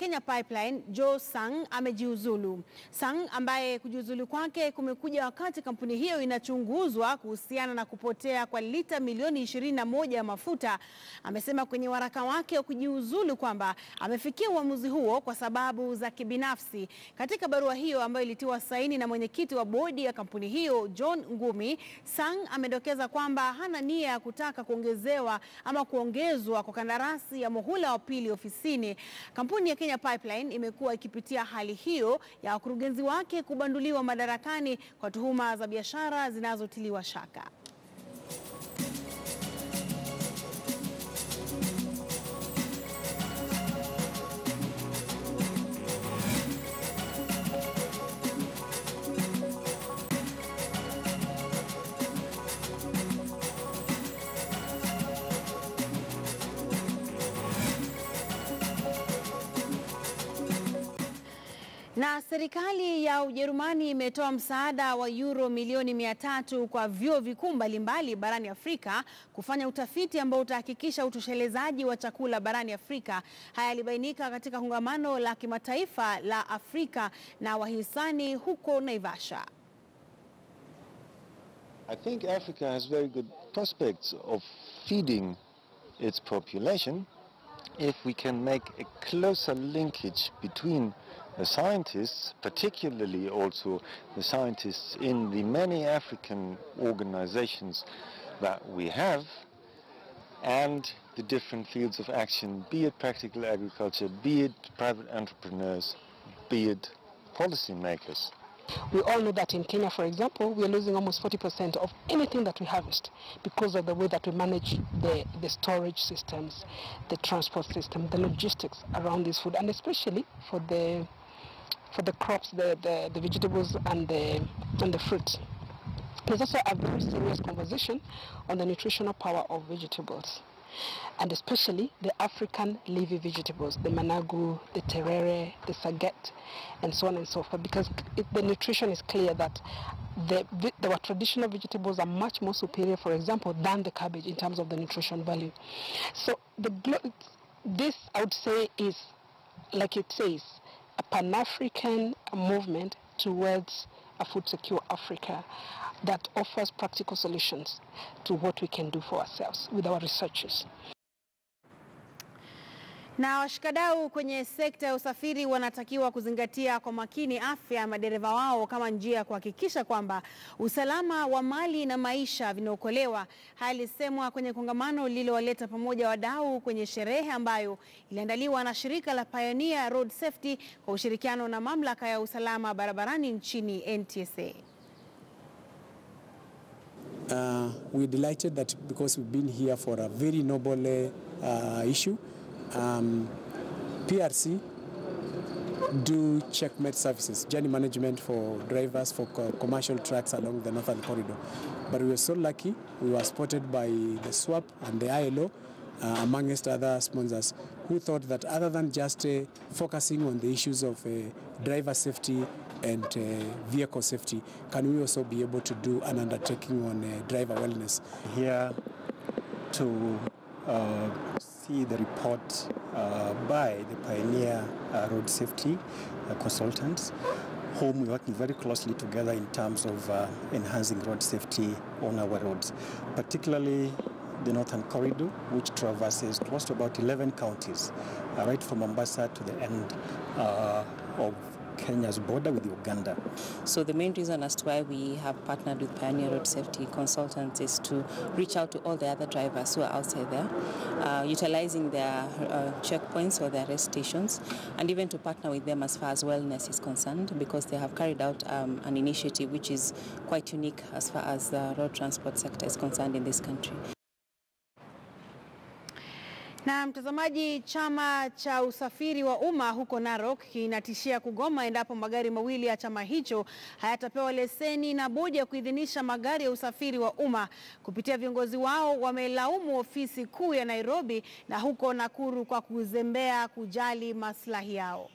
Kenya Pipeline, Joe Sang amejiuzulu. Sang ambaye kujiuzulu kwake kumekuja wakati kampuni hiyo inachunguzwa kuhusiana na kupotea kwa lita milioni 21 ya mafuta, amesema kwenye waraka wake wa kujiuzulu kwamba amefikia uamuzi huo kwa sababu za kibinafsi. Katika barua hiyo ambayo ilitiwa saini na mwenyekiti wa bodi ya kampuni hiyo John Ngumi, Sang amedokeza kwamba hana nia ya kutaka kuongezewa ama kuongezwa kwa kandarasi ya muhula wa pili ofisini. Kampuni ya Kenya Pipeline imekuwa ikipitia hali hiyo ya wakurugenzi wake kubanduliwa madarakani kwa tuhuma za biashara zinazotiliwa shaka. Na serikali ya Ujerumani imetoa msaada wa euro milioni 300 kwa vyuo vikuu mbalimbali barani Afrika kufanya utafiti ambao utahakikisha utoshelezaji wa chakula barani Afrika. Haya yalibainika katika kongamano la kimataifa la Afrika na wahisani huko Naivasha. I think Africa has very good prospects of feeding its population if we can make a closer linkage between the scientists, particularly also the scientists in the many African organizations that we have, and the different fields of action, be it practical agriculture, be it private entrepreneurs, be it policy makers. We all know that in Kenya, for example, we are losing almost 40% of anything that we harvest because of the way that we manage the storage systems, the transport system, the logistics around this food, and especially for the crops, the vegetables and the fruits. There's also a very serious conversation on the nutritional power of vegetables, and especially the African leafy vegetables, the managu, the terere, the saget, and so on and so forth, because the nutrition is clear that our traditional vegetables are much more superior, for example, than the cabbage in terms of the nutrition value. So this, I would say, is, like it says, a Pan-African movement towards a food-secure Africa that offers practical solutions to what we can do for ourselves with our researchers. Na washikadau kwenye sekta ya usafiri wanatakiwa kuzingatia kwa makini afya ya madereva wao kama njia ya kuhakikisha kwamba usalama wa mali na maisha vinaokolewa. Haya ilisemwa kwenye kongamano lililowaleta pamoja wadau kwenye sherehe ambayo iliandaliwa na shirika la Pioneer Road Safety kwa ushirikiano na mamlaka ya usalama barabarani nchini NTSA. We're delighted that because we've been here for a very noble issue. PRC do checkmate services, journey management for drivers for commercial trucks along the Northern Corridor. But we were so lucky, we were spotted by the SWAP and the ILO, amongst other sponsors, who thought that other than just focusing on the issues of driver safety and vehicle safety, can we also be able to do an undertaking on driver wellness? Here to see the report by the Pioneer Road Safety consultants, whom we're working very closely together in terms of enhancing road safety on our roads, particularly the Northern Corridor, which traverses close to about 11 counties, right from Mombasa to the end of Kenya's border with Uganda. So the main reason as to why we have partnered with Pioneer Road Safety Consultants is to reach out to all the other drivers who are outside there, utilizing their checkpoints or their rest stations, and even to partner with them as far as wellness is concerned, because they have carried out an initiative which is quite unique as far as the road transport sector is concerned in this country. Na mtazamaji, chama cha usafiri wa umma huko Narok kinatishia kugoma endapo magari mawili ya chama hicho hayatapewa leseni na bodi ya kuidhinisha magari ya usafiri wa umma. Kupitia viongozi wao wamelaumu ofisi kuu ya Nairobi na huko Nakuru kwa kuzembea kujali maslahi yao.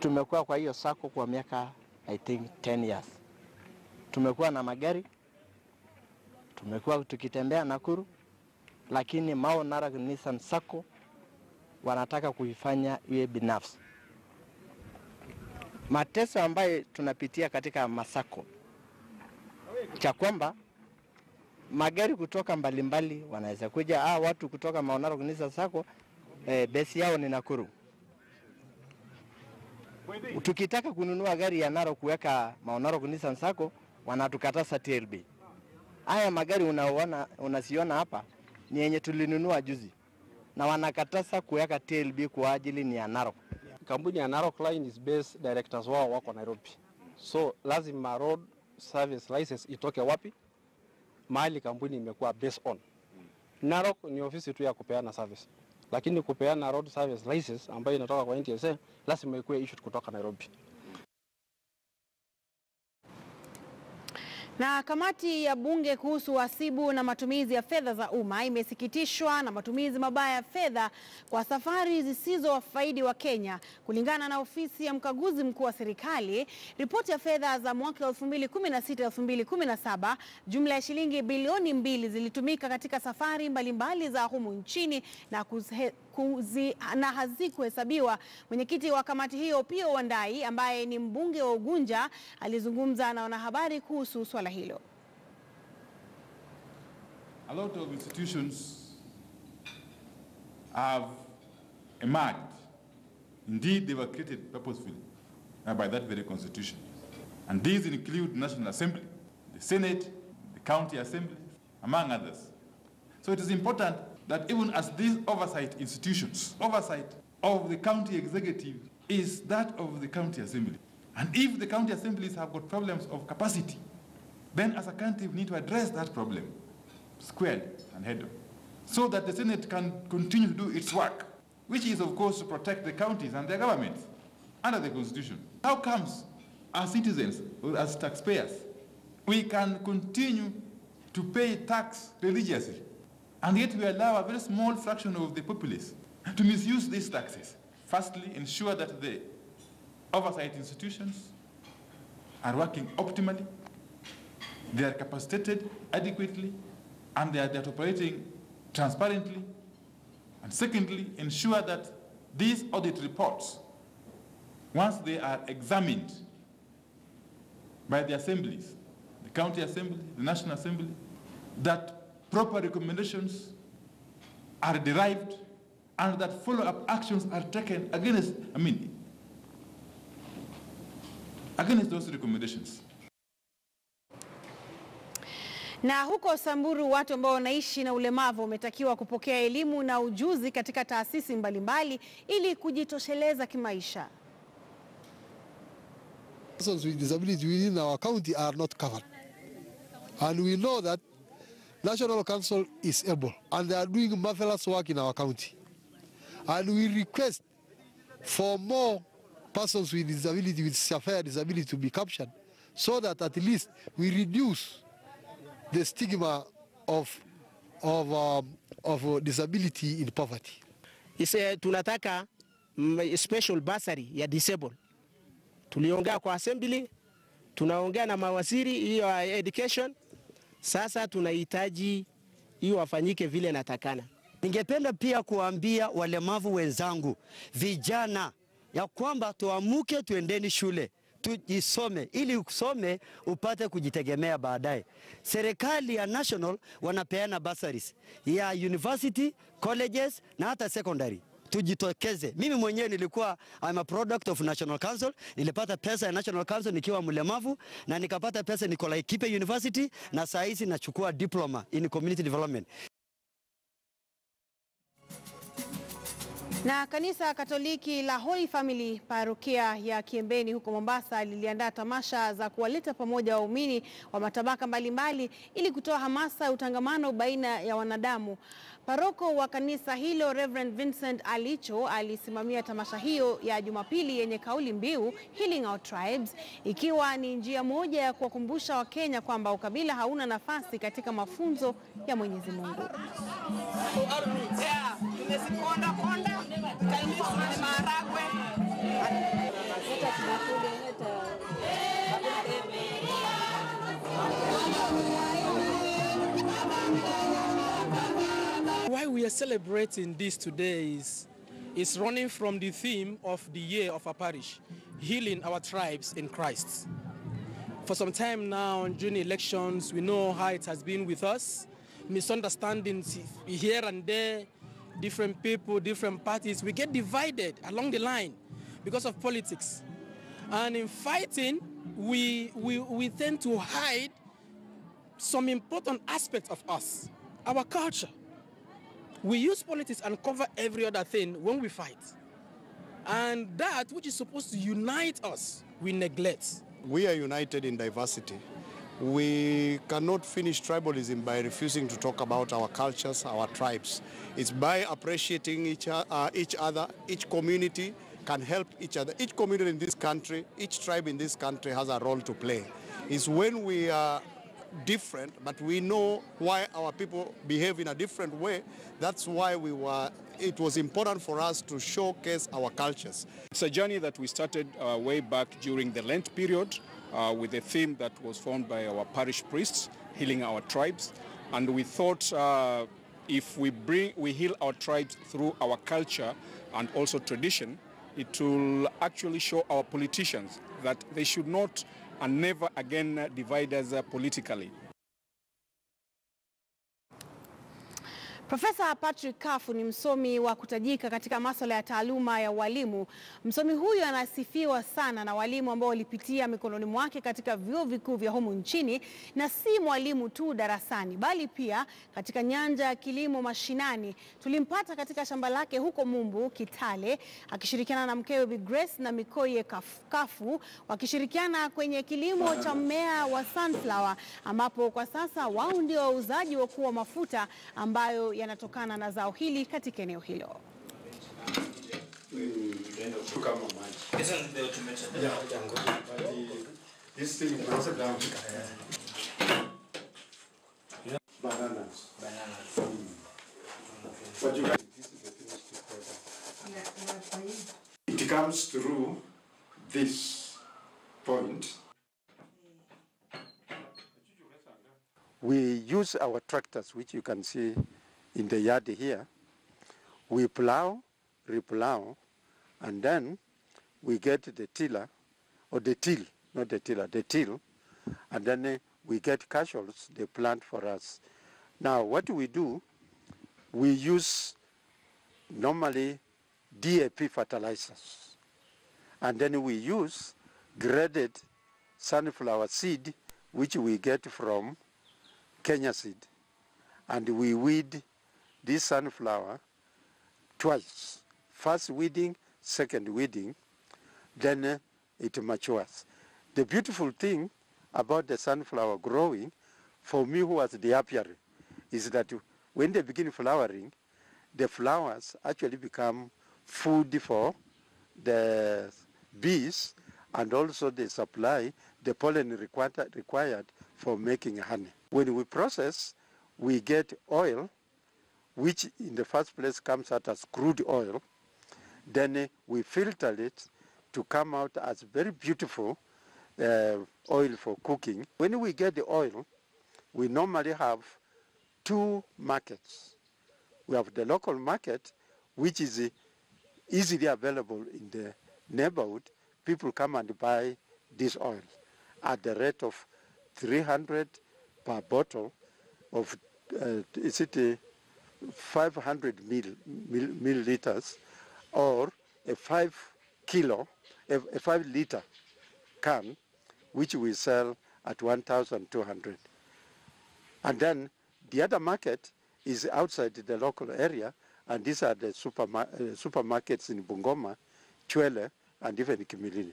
Tumekuwa kwa hiyo sako kwa miaka I think 10 years. Tumekuwa na magari, tumekuwa tukitembea Nakuru, lakini Mau Narok Nissan Sacco wanataka kuifanya iwe binafsi. Mateso ambayo tunapitia katika masako, cha kwamba magari kutoka mbalimbali wanaweza kuja, watu kutoka Mau Narok Nissan Sacco base yao ni Nakuru. Tukitaka kununua gari ya Narok kuweka Mau Narok Nissan Sacco, wanatukataza TLB. Haya magari unasiona hapa ni yenye tulinunua juzi, na wanakataza kuweka TLB kwa ajili ni ya Narok. Kampuni ya Narok Line is based, directors wao wako Nairobi. So lazima road service license itoke wapi? Mahali kampuni imekuwa based on. Narok ni ofisi tu ya kupeana service. Lakini kupeana road service license ambayo inatoka kwa NTSA lazima ikuwe issued kutoka Nairobi. Na kamati ya bunge kuhusu uhasibu na matumizi ya fedha za umma imesikitishwa na matumizi mabaya ya fedha kwa safari zisizowafaidi wa Kenya. Kulingana na ofisi ya mkaguzi mkuu wa serikali, ripoti ya fedha za mwaka 2016-2017, jumla ya shilingi bilioni 2 zilitumika katika safari mbalimbali za humu nchini na hazikuhesabiwa. Mwenyekiti wa kamati hiyo Pio Wandai, ambaye ni mbunge wa Ugunja, alizungumza na wanahabari kuhusu swala hilo. A lot of institutions have emerged. Indeed, they were created purposefully by that very constitution. And these include National Assembly, the Senate, the County Assembly, among others. So it is important that even as these oversight institutions, oversight of the county executive is that of the county assembly. And if the county assemblies have got problems of capacity, then as a country we need to address that problem squarely and head on, so that the Senate can continue to do its work, which is of course to protect the counties and their governments under the Constitution. How comes as citizens or as taxpayers we can continue to pay tax religiously, and yet we allow a very small fraction of the populace to misuse these taxes? Firstly, ensure that the oversight institutions are working optimally, they are capacitated adequately, and they are operating transparently. And secondly, ensure that these audit reports, once they are examined by the assemblies, the county assembly, the national assembly, that proper recommendations are derived and that follow-up actions are taken against those recommendations. Na huko Samburu, watu ambao wanaishi na ulemavu wametakiwa kupokea elimu na ujuzi katika taasisi mbalimbali ili kujitosheleza kimaisha. Persons with disabilities within our county are not covered. And we know that National Council is able and they are doing marvelous work in our county. And we request for more persons with disability, with severe disability, to be captured, so that at least we reduce the stigma of disability in poverty. Tunataka special bursary ya disabled. Tuliongea kwa assembly, tunaongea na mawaziri hiyo education. Sasa tunahitaji hiyo wafanyike vile natakana. Ningependa pia kuambia walemavu wenzangu, vijana, ya kwamba tuamuke tuendeni shule, tujisome, ili usome upate kujitegemea baadaye. Serikali ya national wanapeana bursaries ya university, colleges na hata secondary. Tujitokeze. Mimi mwenyewe nilikuwa I'm a product of National Council. Nilipata pesa ya National Council nikiwa mlemavu, na nikapata pesa Laikipia University, na saa hizi nachukua diploma in community development. Na kanisa Katoliki la Holy Family parokia ya Kiembeni huko Mombasa liliandaa tamasha za kuwaleta pamoja waumini wa matabaka mbalimbali ili kutoa hamasa ya utangamano baina ya wanadamu. Paroko wa kanisa hilo Reverend Vincent Alicho alisimamia tamasha hiyo ya Jumapili yenye kauli mbiu Healing Our Tribes, ikiwa ni njia moja ya kuwakumbusha Wakenya kwamba ukabila hauna nafasi katika mafunzo ya Mwenyezi Mungu. celebrating this today is running from the theme of the year of our parish, healing our tribes in Christ. For some time now, during elections, we know how it has been with us. Misunderstandings here and there, different people, different parties. We get divided along the line because of politics. And in fighting, we tend to hide some important aspects of us, our culture. We use politics and cover every other thing when we fight. And that which is supposed to unite us, we neglect. We are united in diversity. We cannot finish tribalism by refusing to talk about our cultures, our tribes. It's by appreciating each other. Each community can help each other. Each community in this country, each tribe in this country has a role to play. It's when we are different, but we know why our people behave in a different way. That's why it was important for us to showcase our cultures. It's a journey that we started way back during the Lent period with a theme that was formed by our parish priests, healing our tribes. And we thought if we heal our tribes through our culture and also tradition, it will actually show our politicians that they should not and never again divide us politically. Profesa Patrick Kafu ni msomi wa kutajika katika masuala ya taaluma ya walimu. Msomi huyu anasifiwa sana na walimu ambao walipitia mikononi mwake katika vyuo vikuu vya humu nchini, na si mwalimu tu darasani bali pia katika nyanja ya kilimo mashinani. Tulimpata katika shamba lake huko Mumbu, Kitale, akishirikiana na mkewe Bi Grace na Mikoye Kafu, wakishirikiana kwenye kilimo cha mmea wa sunflower, ambapo kwa sasa wao ndio wauzaji wakuu wa mafuta ambayo yanatokana na zao hili katika eneo hilo. It comes through this point. We use our tractors, which you can see in the yard here. We plow, replow, and then we get the tiller, or the till, not the tiller, the till, and then we get casuals, they plant for us. Now, what we do, we use normally DAP fertilizers, and then we use graded sunflower seed, which we get from Kenya seed, and we weed this sunflower twice. First weeding, second weeding, then it matures. The beautiful thing about the sunflower growing, for me who was the apiary, is that when they begin flowering, the flowers actually become food for the bees, and also they supply the pollen required for making honey. When we process, we get oil, which in the first place comes out as crude oil. Then we filter it to come out as very beautiful oil for cooking. When we get the oil, we normally have two markets. We have the local market, which is easily available in the neighborhood. People come and buy this oil at the rate of 300 per bottle of 500 milliliters, or a 5 liter can, which we sell at 1,200. And then the other market is outside the local area, and these are the supermarkets in Bungoma, Chwele, and even Kimilili.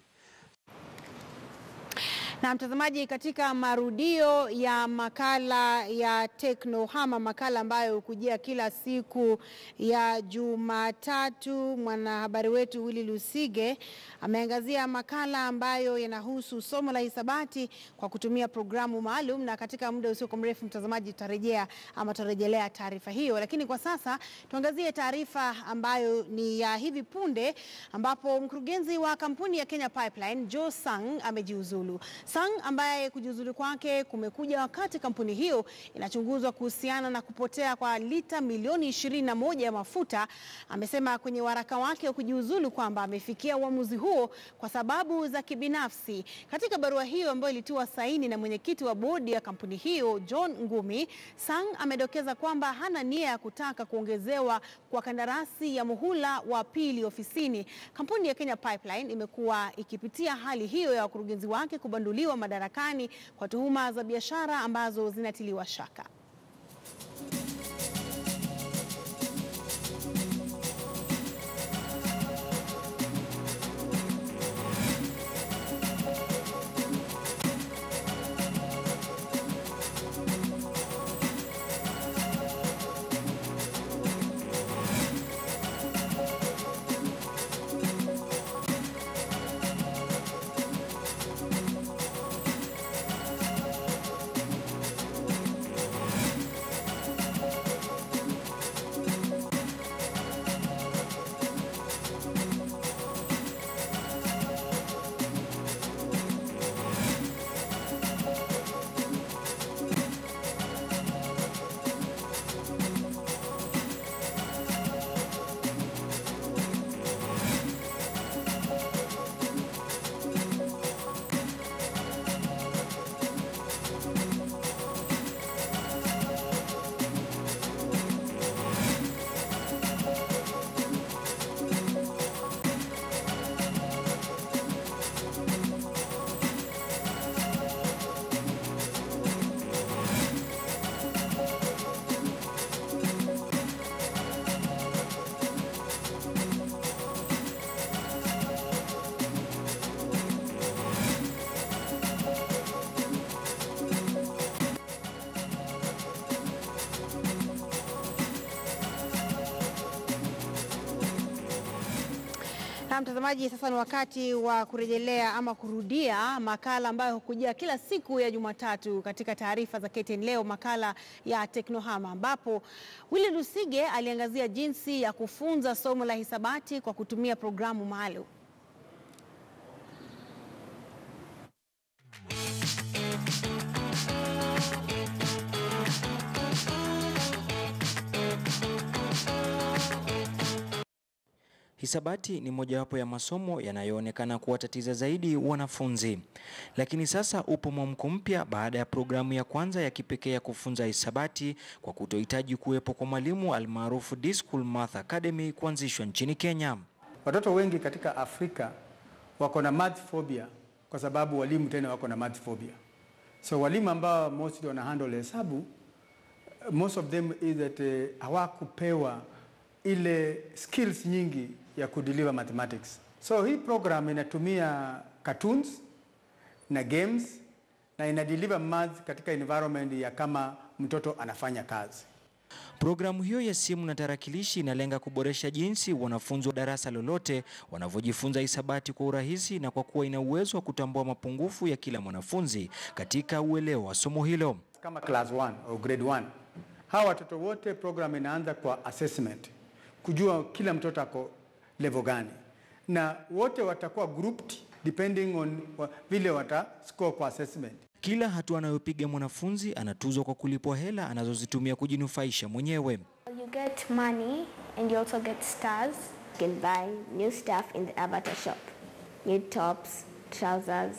Na mtazamaji, katika marudio ya makala ya Teknohama, makala ambayo hukujia kila siku ya Jumatatu, mwanahabari wetu Willy Lusige ameangazia makala ambayo yanahusu somo la hisabati kwa kutumia programu maalum, na katika muda usio mrefu mtazamaji tutarejelea taarifa hiyo. Lakini kwa sasa tuangazie taarifa ambayo ni ya hivi punde, ambapo mkurugenzi wa kampuni ya Kenya Pipeline Joe Sang amejiuzulu. Sang ambaye kujiuzulu kwake kumekuja wakati kampuni hiyo inachunguzwa kuhusiana na kupotea kwa lita milioni 21 ya mafuta, amesema kwenye waraka wake wa kujiuzulu kwamba amefikia uamuzi huo kwa sababu za kibinafsi. Katika barua hiyo ambayo ilitiwa saini na mwenyekiti wa bodi ya kampuni hiyo John Ngumi, Sang amedokeza kwamba hana nia ya kutaka kuongezewa kwa kandarasi ya muhula wa pili ofisini. Kampuni ya Kenya Pipeline imekuwa ikipitia hali hiyo ya wakurugenzi wake kubanduliwa madarakani kwa tuhuma za biashara ambazo zinatiliwa shaka. Na mtazamaji, sasa ni wakati wa kurejelea ama kurudia makala ambayo hukujia kila siku ya Jumatatu katika taarifa za KTN leo, makala ya Teknohama, ambapo Willy Lusige aliangazia jinsi ya kufunza somo la hisabati kwa kutumia programu maalum. Hisabati ni mojawapo ya masomo yanayoonekana kuwatatiza zaidi wanafunzi. Lakini sasa upo mwamko mpya baada ya programu ya kwanza ya kipekee ya kufunza hisabati kwa kutohitaji kuwepo kwa mwalimu almaarufu D-School Math Academy kuanzishwa nchini Kenya. Watoto wengi katika Afrika wako na math phobia kwa sababu walimu tena wako na math phobia. So walimu ambao mostly wana handle hesabu, most of them is that hawakupewa ile skills nyingi ya kudeliver mathematics. So hii program inatumia cartoons na games na inadeliver math katika environment ya kama mtoto anafanya kazi. Programu hiyo ya simu na tarakilishi inalenga kuboresha jinsi wanafunzi wa darasa lolote wanavyojifunza hisabati kwa urahisi, na kwa kuwa ina uwezo wa kutambua mapungufu ya kila mwanafunzi katika uelewa wa somo hilo. Kama class 1 au grade 1, hawa watoto wote program inaanza kwa assessment, kujua kila mtoto ako level gani, na wote watakuwa grouped depending on vile wata score kwa assessment. Kila hatua anayopiga mwanafunzi anatuzwa kwa kulipwa hela anazozitumia kujinufaisha mwenyewe. You get money and you also get stars. You can buy new stuff in the avatar shop. New tops, trousers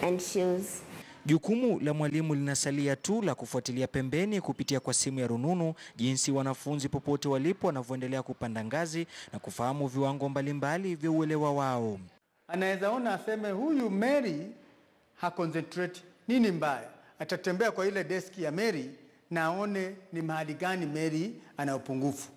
and shoes. Jukumu la mwalimu linasalia tu la kufuatilia pembeni kupitia kwa simu ya rununu jinsi wanafunzi popote walipo wanavyoendelea kupanda ngazi na kufahamu viwango mbalimbali vya uelewa wao. Anaweza ona aseme huyu Mary haconcentrate, nini mbaya? Atatembea kwa ile deski ya Mary na aone ni mahali gani Mary ana upungufu.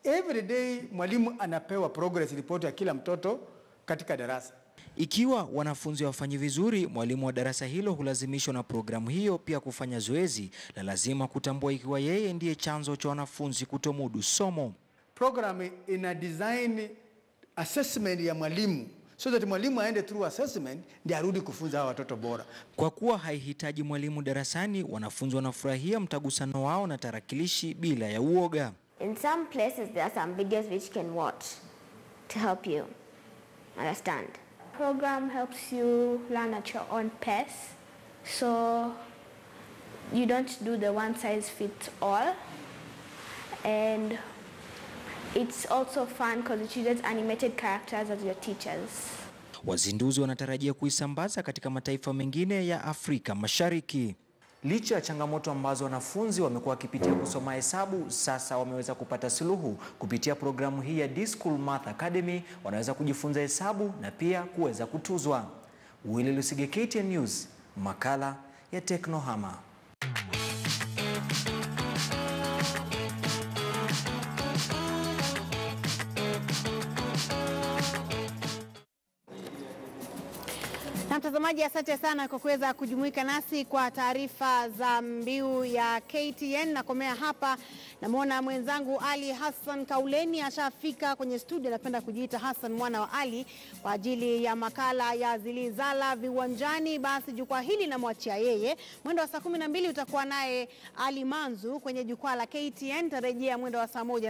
Every day mwalimu anapewa progress report ya kila mtoto katika darasa. Ikiwa wanafunzi wafanyi vizuri, mwalimu wa darasa hilo hulazimishwa na programu hiyo pia kufanya zoezi la lazima kutambua ikiwa yeye ndiye chanzo cha wanafunzi kutomudu somo. Programu ina design assessment ya mwalimu so that mwalimu aende through assessment ndio arudi kufunza hawa watoto bora. Kwa kuwa haihitaji mwalimu darasani, wanafunzi wanafurahia mtagusano wao na tarakilishi bila ya uoga. In some places there are some videos which can watch to help you understand. program helps you learn at your own pace. So you don't do the one size fits all. And it's also fun because it uses animated characters as your teachers. Wazinduzi wanatarajia kuisambaza katika mataifa mengine ya Afrika Mashariki. Licha ya changamoto ambazo wanafunzi wamekuwa wakipitia kusoma hesabu, sasa wameweza kupata suluhu kupitia programu hii ya D-School Math Academy. Wanaweza kujifunza hesabu na pia kuweza kutuzwa. Willy Lusige, KTN News, makala ya Teknohama. Na mtazamaji, asante sana kwa kuweza kujumuika nasi kwa taarifa za mbiu ya KTN. Nakomea hapa. Namuona mwenzangu Ali Hassan Kauleni ashafika kwenye studio. Napenda kujiita Hassan mwana wa Ali kwa ajili ya makala ya Zilizala Viwanjani. Basi jukwaa hili namwachia yeye. Mwendo wa saa 12 utakuwa naye Ali Manzu kwenye jukwaa la KTN. Tarejea mwendo wa saa 1.